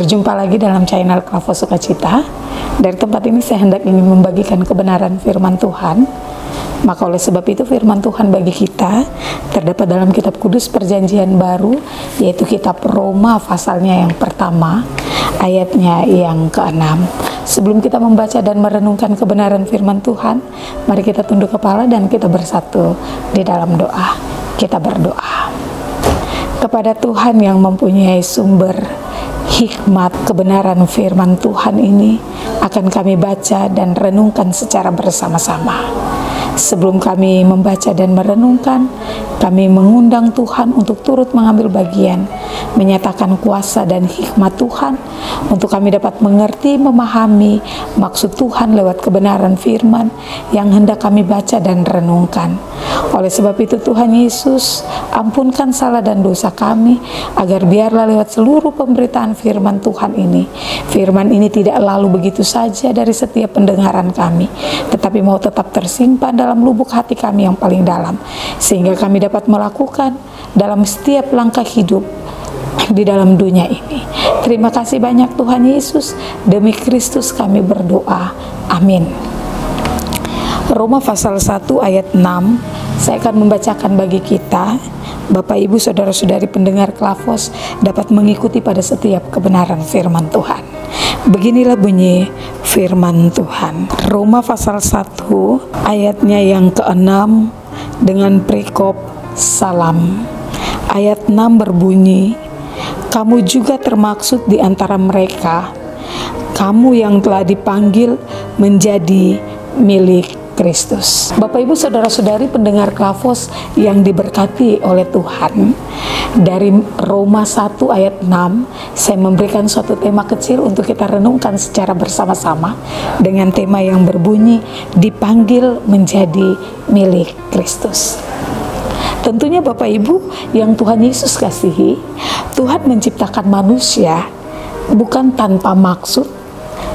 Berjumpa lagi dalam channel Klavo Sukacita. Dari tempat ini saya hendak ingin membagikan kebenaran firman Tuhan. Maka oleh sebab itu firman Tuhan bagi kita terdapat dalam kitab kudus perjanjian baru, yaitu kitab Roma pasalnya yang pertama, ayatnya yang ke-6. Sebelum kita membaca dan merenungkan kebenaran firman Tuhan, mari kita tunduk kepala dan kita bersatu di dalam doa. Kita berdoa. Kepada Tuhan yang mempunyai sumber hikmat kebenaran firman Tuhan ini akan kami baca dan renungkan secara bersama-sama. Sebelum kami membaca dan merenungkan, kami mengundang Tuhan untuk turut mengambil bagian, menyatakan kuasa dan hikmat Tuhan, untuk kami dapat mengerti, memahami maksud Tuhan lewat kebenaran firman yang hendak kami baca dan renungkan. Oleh sebab itu Tuhan Yesus, ampunkan salah dan dosa kami, agar biarlah lewat seluruh pemberitaan firman Tuhan ini, firman ini tidak lalu begitu saja dari setiap pendengaran kami, tetapi mau tetap tersimpan dalam lubuk hati kami yang paling dalam, sehingga kami dapat melakukan dalam setiap langkah hidup di dalam dunia ini. Terima kasih banyak Tuhan Yesus, demi Kristus kami berdoa, amin. Roma pasal 1 ayat 6, saya akan membacakan bagi kita. Bapak Ibu saudara-saudari pendengar Klavos dapat mengikuti pada setiap kebenaran firman Tuhan. Beginilah bunyi firman Tuhan. Roma pasal 1 ayatnya yang ke-6 dengan perikop salam. Ayat 6 berbunyi, kamu juga termaksud di antara mereka, kamu yang telah dipanggil menjadi milik Kristus. Bapak Ibu saudara-saudari pendengar Klavos yang diberkati oleh Tuhan, dari Roma 1 ayat 6 saya memberikan suatu tema kecil untuk kita renungkan secara bersama-sama dengan tema yang berbunyi dipanggil menjadi milik Kristus. Tentunya Bapak Ibu yang Tuhan Yesus kasihi, Tuhan menciptakan manusia bukan tanpa maksud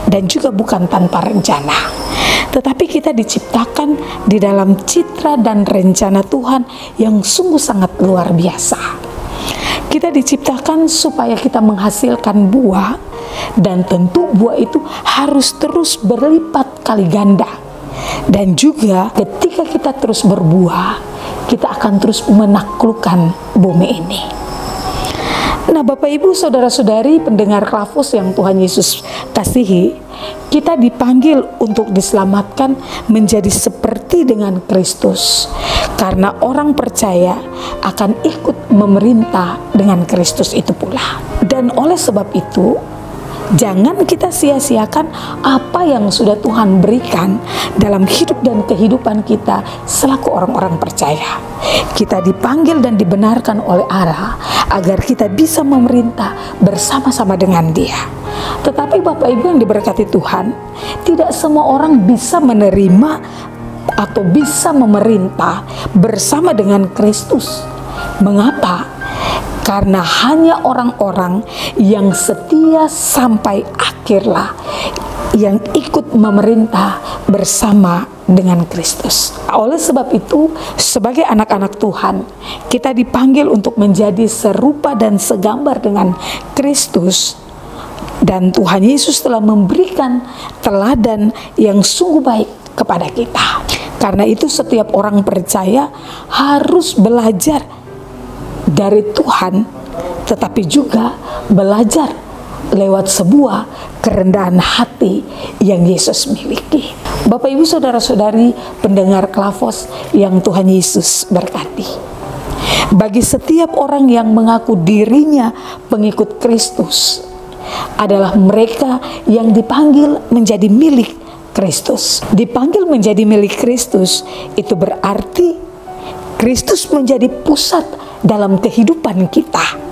dan juga bukan tanpa rencana. Tetapi kita diciptakan di dalam citra dan rencana Tuhan yang sungguh sangat luar biasa. Kita diciptakan supaya kita menghasilkan buah, dan tentu buah itu harus terus berlipat kali ganda. Dan juga ketika kita terus berbuah, kita akan terus menaklukkan bumi ini. Nah Bapak Ibu saudara-saudari pendengar Klavos yang Tuhan Yesus kasihi, kita dipanggil untuk diselamatkan menjadi seperti dengan Kristus, karena orang percaya akan ikut memerintah dengan Kristus itu pula. Dan oleh sebab itu, jangan kita sia-siakan apa yang sudah Tuhan berikan dalam hidup dan kehidupan kita selaku orang-orang percaya. Kita dipanggil dan dibenarkan oleh Allah agar kita bisa memerintah bersama-sama dengan Dia. Tetapi Bapak Ibu yang diberkati Tuhan, tidak semua orang bisa menerima atau bisa memerintah bersama dengan Kristus. Mengapa? Karena hanya orang-orang yang setia sampai akhirlah yang ikut memerintah bersama dengan Kristus. Oleh sebab itu, sebagai anak-anak Tuhan, kita dipanggil untuk menjadi serupa dan segambar dengan Kristus. Dan Tuhan Yesus telah memberikan teladan yang sungguh baik kepada kita. Karena itu setiap orang percaya harus belajar dari Tuhan, tetapi juga belajar lewat sebuah kerendahan hati yang Yesus miliki. Bapak Ibu saudara-saudari pendengar Klavos yang Tuhan Yesus berkati, bagi setiap orang yang mengaku dirinya pengikut Kristus adalah mereka yang dipanggil menjadi milik Kristus. Dipanggil menjadi milik Kristus itu berarti Kristus menjadi pusat dalam kehidupan kita,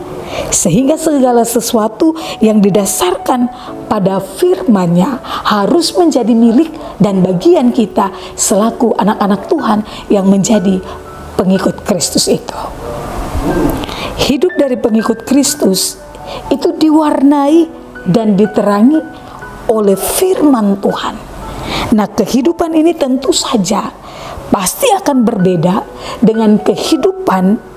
sehingga segala sesuatu yang didasarkan pada firman-Nya harus menjadi milik dan bagian kita selaku anak-anak Tuhan yang menjadi pengikut Kristus itu. Hidup dari pengikut Kristus itu diwarnai dan diterangi oleh firman Tuhan. Nah, kehidupan ini tentu saja pasti akan berbeda dengan kehidupan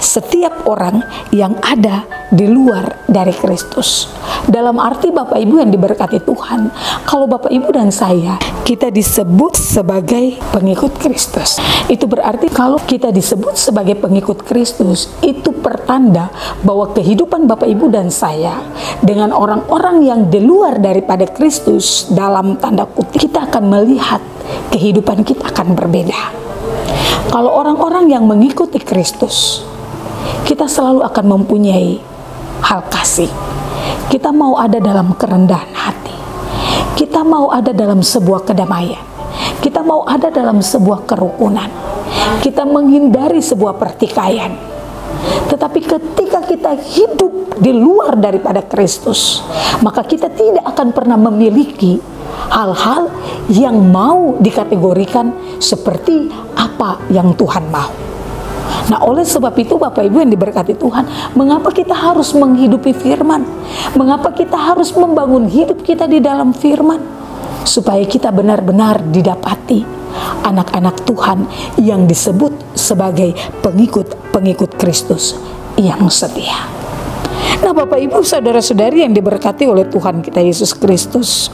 setiap orang yang ada di luar dari Kristus. Dalam arti Bapak Ibu yang diberkati Tuhan, kalau Bapak Ibu dan saya, kita disebut sebagai pengikut Kristus. Itu berarti kalau kita disebut sebagai pengikut Kristus, itu pertanda bahwa kehidupan Bapak Ibu dan saya dengan orang-orang yang di luar daripada Kristus, dalam tanda kutip, kita akan melihat kehidupan kita akan berbeda. Kalau orang-orang yang mengikuti Kristus, kita selalu akan mempunyai hal kasih. Kita mau ada dalam kerendahan hati. Kita mau ada dalam sebuah kedamaian. Kita mau ada dalam sebuah kerukunan. Kita menghindari sebuah pertikaian. Tetapi ketika kita hidup di luar daripada Kristus, maka kita tidak akan pernah memiliki hal-hal yang mau dikategorikan seperti apa yang Tuhan mau. Nah, oleh sebab itu Bapak Ibu yang diberkati Tuhan, mengapa kita harus menghidupi firman? Mengapa kita harus membangun hidup kita di dalam firman? Supaya kita benar-benar didapati anak-anak Tuhan yang disebut sebagai pengikut Kristus yang setia. Nah, Bapak Ibu saudara-saudari yang diberkati oleh Tuhan kita Yesus Kristus,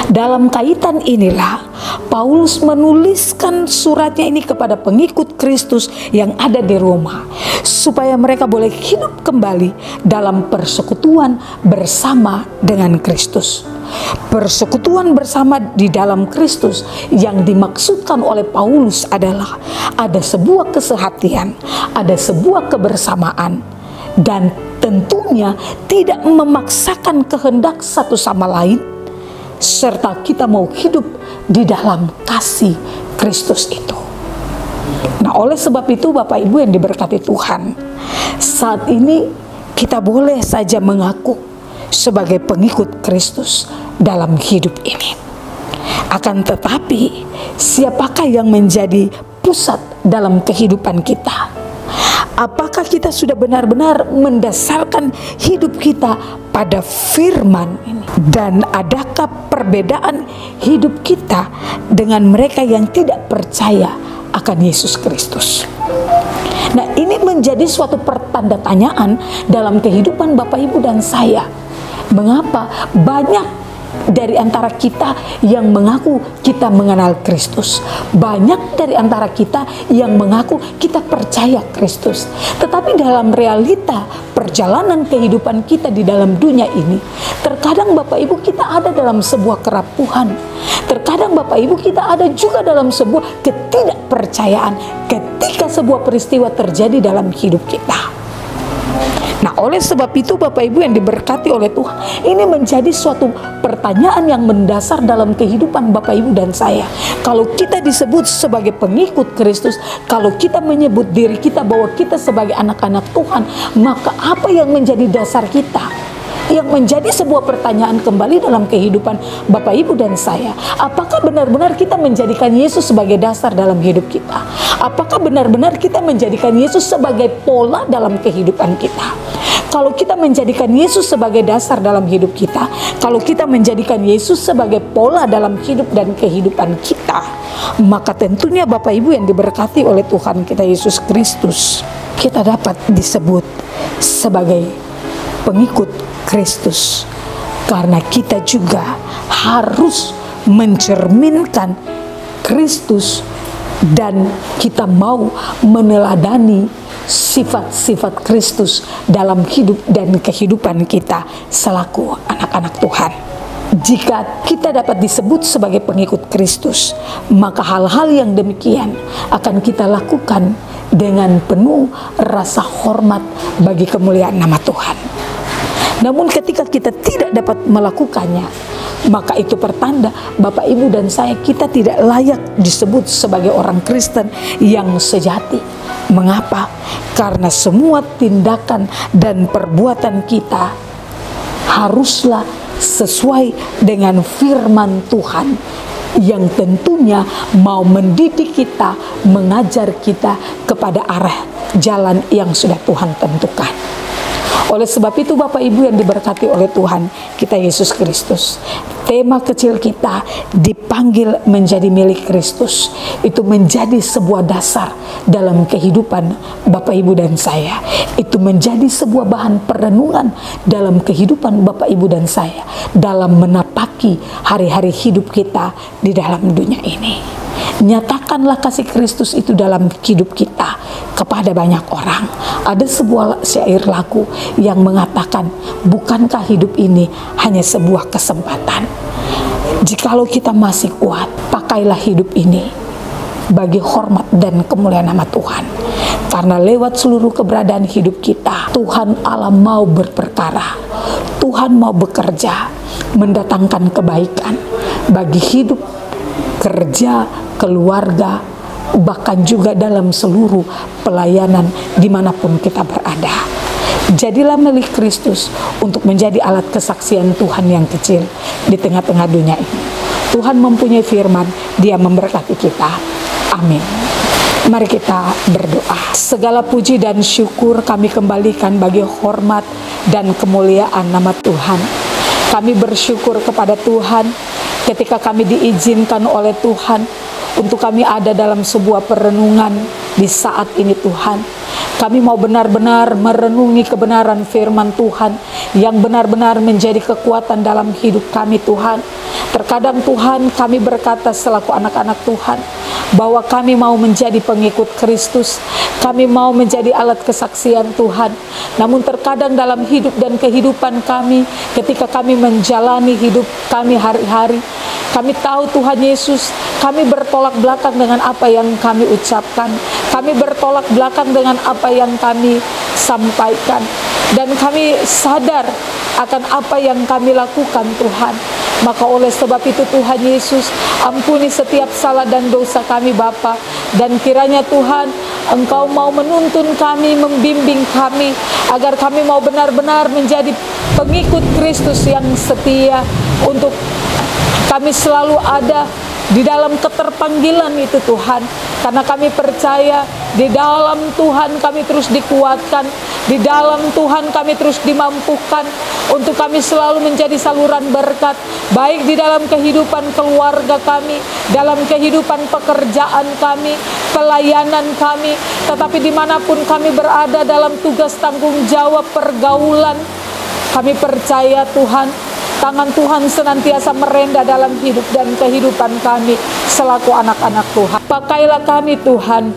dalam kaitan inilah Paulus menuliskan suratnya ini kepada pengikut Kristus yang ada di Roma, supaya mereka boleh hidup kembali dalam persekutuan bersama dengan Kristus. Persekutuan bersama di dalam Kristus yang dimaksudkan oleh Paulus adalah ada sebuah kesehatian, ada sebuah kebersamaan, dan tentunya tidak memaksakan kehendak satu sama lain, serta kita mau hidup di dalam kasih Kristus itu. Nah, oleh sebab itu Bapak Ibu yang diberkati Tuhan, saat ini kita boleh saja mengaku sebagai pengikut Kristus dalam hidup ini. Akan tetapi, siapakah yang menjadi pusat dalam kehidupan kita? Apakah kita sudah benar-benar mendasarkan hidup kita pada firman ini? Dan adakah perbedaan hidup kita dengan mereka yang tidak percaya akan Yesus Kristus? Nah, ini menjadi suatu pertandatanyaan dalam kehidupan Bapak Ibu dan saya. Mengapa banyak dari antara kita yang mengaku kita mengenal Kristus, banyak dari antara kita yang mengaku kita percaya Kristus, tetapi dalam realita perjalanan kehidupan kita di dalam dunia ini, terkadang Bapak Ibu kita ada dalam sebuah kerapuhan, terkadang Bapak Ibu kita ada juga dalam sebuah ketidakpercayaan ketika sebuah peristiwa terjadi dalam hidup kita. Nah, oleh sebab itu Bapak Ibu yang diberkati oleh Tuhan, ini menjadi suatu pertanyaan yang mendasar dalam kehidupan Bapak Ibu dan saya. Kalau kita disebut sebagai pengikut Kristus, kalau kita menyebut diri kita bahwa kita sebagai anak-anak Tuhan, maka apa yang menjadi dasar kita? Yang menjadi sebuah pertanyaan kembali dalam kehidupan Bapak Ibu dan saya, apakah benar-benar kita menjadikan Yesus sebagai dasar dalam hidup kita? Apakah benar-benar kita menjadikan Yesus sebagai pola dalam kehidupan kita? Kalau kita menjadikan Yesus sebagai dasar dalam hidup kita, kalau kita menjadikan Yesus sebagai pola dalam hidup dan kehidupan kita, maka tentunya Bapak Ibu yang diberkati oleh Tuhan kita Yesus Kristus, kita dapat disebut sebagai pengikut Kristus, karena kita juga harus mencerminkan Kristus dan kita mau meneladani sifat-sifat Kristus dalam hidup dan kehidupan kita selaku anak-anak Tuhan. Jika kita dapat disebut sebagai pengikut Kristus, maka hal-hal yang demikian akan kita lakukan dengan penuh rasa hormat bagi kemuliaan nama Tuhan. Namun ketika kita tidak dapat melakukannya, maka itu pertanda Bapak Ibu dan saya, kita tidak layak disebut sebagai orang Kristen yang sejati. Mengapa? Karena semua tindakan dan perbuatan kita haruslah sesuai dengan firman Tuhan, yang tentunya mau mendidik kita, mengajar kita kepada arah jalan yang sudah Tuhan tentukan. Oleh sebab itu Bapak Ibu yang diberkati oleh Tuhan kita Yesus Kristus, tema kecil kita dipanggil menjadi milik Kristus, itu menjadi sebuah dasar dalam kehidupan Bapak Ibu dan saya. Itu menjadi sebuah bahan perenungan dalam kehidupan Bapak Ibu dan saya, dalam menapaki hari-hari hidup kita di dalam dunia ini. Nyatakanlah kasih Kristus itu dalam hidup kita kepada banyak orang. Ada sebuah syair lagu yang mengatakan, bukankah hidup ini hanya sebuah kesempatan? Jikalau kita masih kuat, pakailah hidup ini bagi hormat dan kemuliaan nama Tuhan. Karena lewat seluruh keberadaan hidup kita, Tuhan Allah mau berperkara, Tuhan mau bekerja, mendatangkan kebaikan bagi hidup, kerja, keluarga, bahkan juga dalam seluruh pelayanan dimanapun kita berada. Jadilah milik Kristus untuk menjadi alat kesaksian Tuhan yang kecil di tengah-tengah dunia ini. Tuhan mempunyai firman, Dia memberkati kita. Amin. Mari kita berdoa. Segala puji dan syukur kami kembalikan bagi hormat dan kemuliaan nama Tuhan. Kami bersyukur kepada Tuhan ketika kami diizinkan oleh Tuhan untuk kami ada dalam sebuah perenungan di saat ini Tuhan. Kami mau benar-benar merenungi kebenaran firman Tuhan yang benar-benar menjadi kekuatan dalam hidup kami Tuhan. Terkadang Tuhan kami berkata selaku anak-anak Tuhan bahwa kami mau menjadi pengikut Kristus, kami mau menjadi alat kesaksian Tuhan. Namun terkadang dalam hidup dan kehidupan kami, ketika kami menjalani hidup kami hari-hari, kami tahu Tuhan Yesus, kami bertolak belakang dengan apa yang kami ucapkan, kami bertolak belakang dengan apa yang kami sampaikan, dan kami sadar akan apa yang kami lakukan Tuhan. Maka oleh sebab itu Tuhan Yesus, ampuni setiap salah dan dosa kami Bapa, dan kiranya Tuhan Engkau mau menuntun kami, membimbing kami, agar kami mau benar-benar menjadi pengikut Kristus yang setia, untuk kami selalu ada di dalam keterpanggilan itu Tuhan. Karena kami percaya di dalam Tuhan kami terus dikuatkan, di dalam Tuhan kami terus dimampukan untuk kami selalu menjadi saluran berkat, baik di dalam kehidupan keluarga kami, dalam kehidupan pekerjaan kami, pelayanan kami, tetapi dimanapun kami berada dalam tugas tanggung jawab pergaulan. Kami percaya Tuhan, tangan Tuhan senantiasa merendah dalam hidup dan kehidupan kami selaku anak-anak Tuhan. Pakailah kami Tuhan,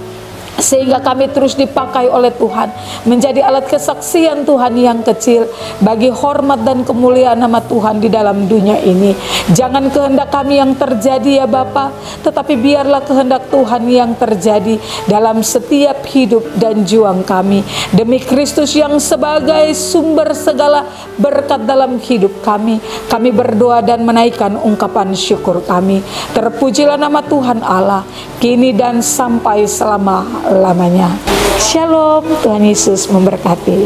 sehingga kami terus dipakai oleh Tuhan menjadi alat kesaksian Tuhan yang kecil bagi hormat dan kemuliaan nama Tuhan di dalam dunia ini. Jangan kehendak kami yang terjadi ya Bapa, tetapi biarlah kehendak Tuhan yang terjadi dalam setiap hidup dan juang kami, demi Kristus yang sebagai sumber segala berkat dalam hidup kami. Kami berdoa dan menaikkan ungkapan syukur kami. Terpujilah nama Tuhan Allah kini dan sampai selama-lamanya. Shalom, Tuhan Yesus memberkati.